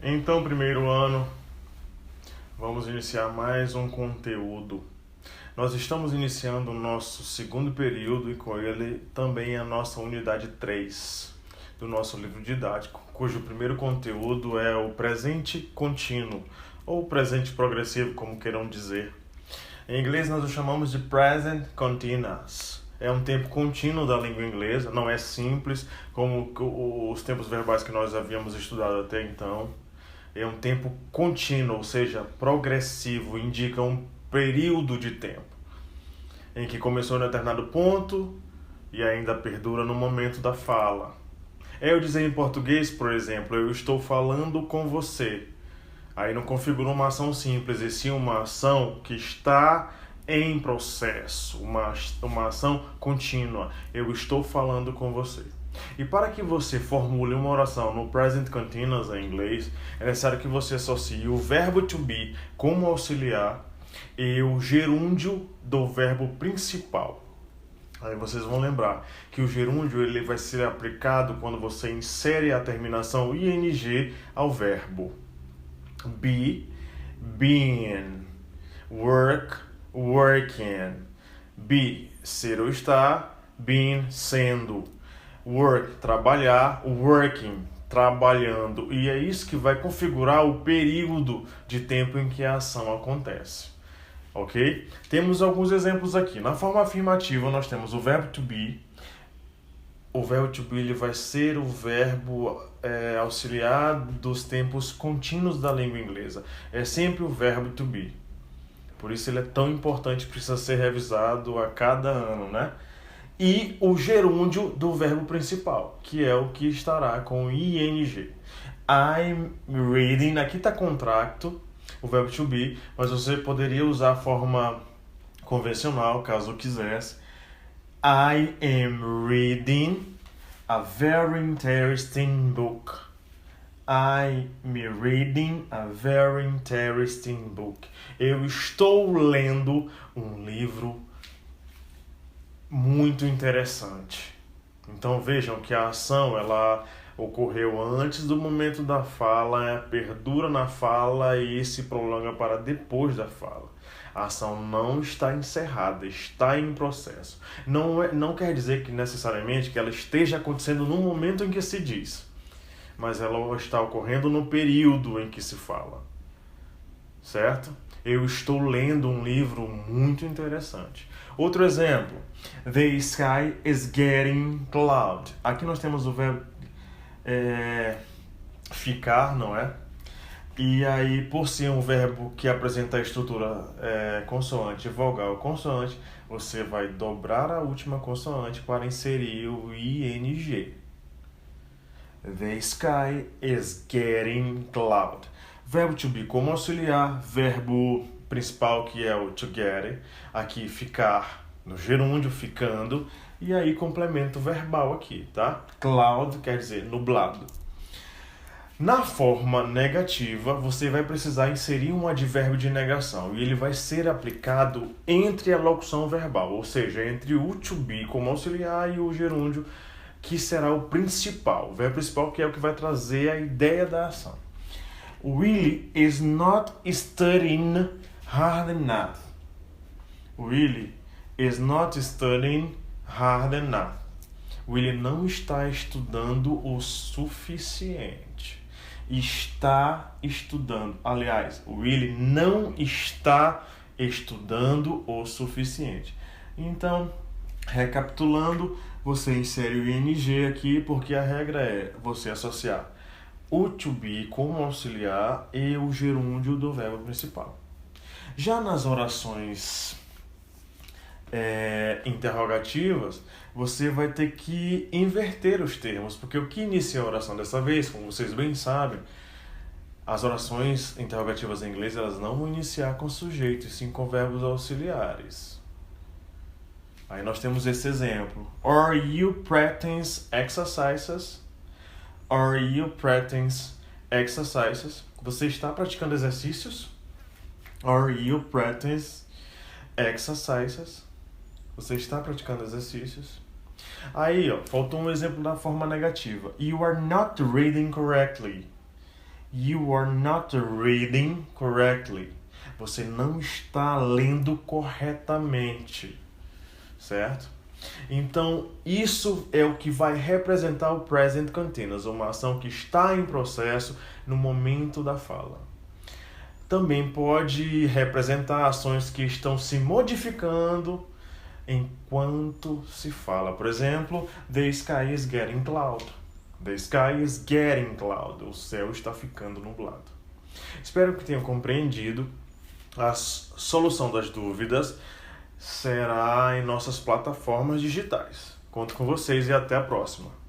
Então, primeiro ano, vamos iniciar mais um conteúdo. Nós estamos iniciando o nosso segundo período e com ele também a nossa unidade 3 do nosso livro didático, cujo primeiro conteúdo é o presente contínuo, ou presente progressivo, como queiram dizer. Em inglês nós o chamamos de present continuous. É um tempo contínuo da língua inglesa, não é simples como os tempos verbais que nós havíamos estudado até então. É um tempo contínuo, ou seja, progressivo, indica um período de tempo em que começou em determinado ponto e ainda perdura no momento da fala. É eu dizer em português, por exemplo, eu estou falando com você. Aí não configura uma ação simples, e sim uma ação que está em processo, uma ação contínua. Eu estou falando com você. E para que você formule uma oração no present continuous em inglês, é necessário que você associe o verbo to be como auxiliar e o gerúndio do verbo principal. Aí vocês vão lembrar que o gerúndio ele vai ser aplicado quando você insere a terminação ing ao verbo. Be, being, work, working. Be, ser ou estar, being, sendo. Work, trabalhar, working, trabalhando. E é isso que vai configurar o período de tempo em que a ação acontece. Ok? Temos alguns exemplos aqui. Na forma afirmativa, nós temos o verbo to be. O verbo to be ele vai ser o verbo auxiliar dos tempos contínuos da língua inglesa. É sempre o verbo to be. Por isso ele é tão importante, precisa ser revisado a cada ano, né? E o gerúndio do verbo principal, que é o que estará com ing. I'm reading, aqui está contracto, o verbo to be, mas você poderia usar a forma convencional, caso quisesse. I am reading a very interesting book. I am reading a very interesting book. Eu estou lendo um livro muito interessante. Então vejam que a ação ela ocorreu antes do momento da fala, perdura na fala e se prolonga para depois da fala. A ação não está encerrada, está em processo. Não quer dizer que necessariamente que ela esteja acontecendo no momento em que se diz, mas ela está ocorrendo no período em que se fala. Certo? Eu estou lendo um livro muito interessante. Outro exemplo. The sky is getting cloud. Aqui nós temos o verbo ficar, não é? E aí, por ser um verbo que apresenta a estrutura consoante, vogal, consoante, você vai dobrar a última consoante para inserir o ing. The sky is getting cloud. Verbo to be como auxiliar, verbo principal que é o to get, aqui ficar, no gerúndio, ficando, e aí complemento verbal aqui, tá? Cloud quer dizer nublado. Na forma negativa, você vai precisar inserir um advérbio de negação e ele vai ser aplicado entre a locução verbal, ou seja, entre o to be como auxiliar e o gerúndio, que será o principal, o verbo principal que é o que vai trazer a ideia da ação. Willie is not studying hard enough. Willie is not studying hard enough. Willie não está estudando o suficiente. Está estudando. Aliás, Willie não está estudando o suficiente. Então, recapitulando, você insere o ing aqui porque a regra é você associar o to be como auxiliar e o gerúndio do verbo principal. Já nas orações interrogativas, você vai ter que inverter os termos, porque o que inicia a oração dessa vez, como vocês bem sabem, as orações interrogativas em inglês elas não vão iniciar com sujeito, e sim com verbos auxiliares. Aí nós temos esse exemplo. Are you practicing exercises? Are you practicing exercises? Você está praticando exercícios? Are you practicing exercises? Você está praticando exercícios? Aí, faltou um exemplo da forma negativa. You are not reading correctly. You are not reading correctly. Você não está lendo corretamente, certo? Então, isso é o que vai representar o present continuous, uma ação que está em processo no momento da fala. Também pode representar ações que estão se modificando enquanto se fala. Por exemplo, the sky is getting cloud. The sky is getting cloud. O céu está ficando nublado. Espero que tenham compreendido. A solução das dúvidas será em nossas plataformas digitais. Conto com vocês e até a próxima.